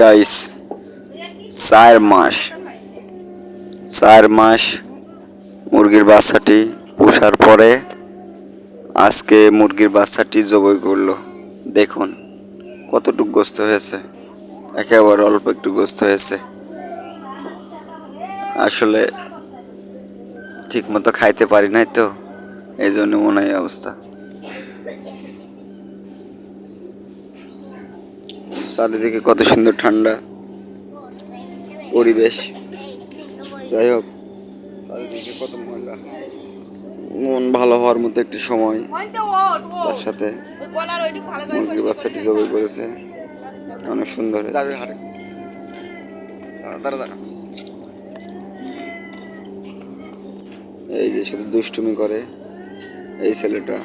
Guys, 4 মাস 4 মাস মুরগির বাচ্চাটি পোষার পরে আজকে মুরগির বাচ্চাটি জবাই করলো। দেখুন কতটুকু গোস্ত হয়েছে, একেবারে অল্প একটু গোস্ত হয়েছে। আসলে ঠিক মতো খাইতে পারি নাই তো, এই জন্য মনে হয় এই অবস্থা। চারিদিকে কত সুন্দর ঠান্ডা পরিবেশ। যাই হোক, চারিদিকে কত ময়লা, মন ভালো হওয়ার মতো একটি সময়। তার সাথে মুরগির বাচ্চাটি জবাই করেছে, অনেক সুন্দর হয়েছে। এই যে শুধু দুষ্টুমি করে এই ছেলেটা।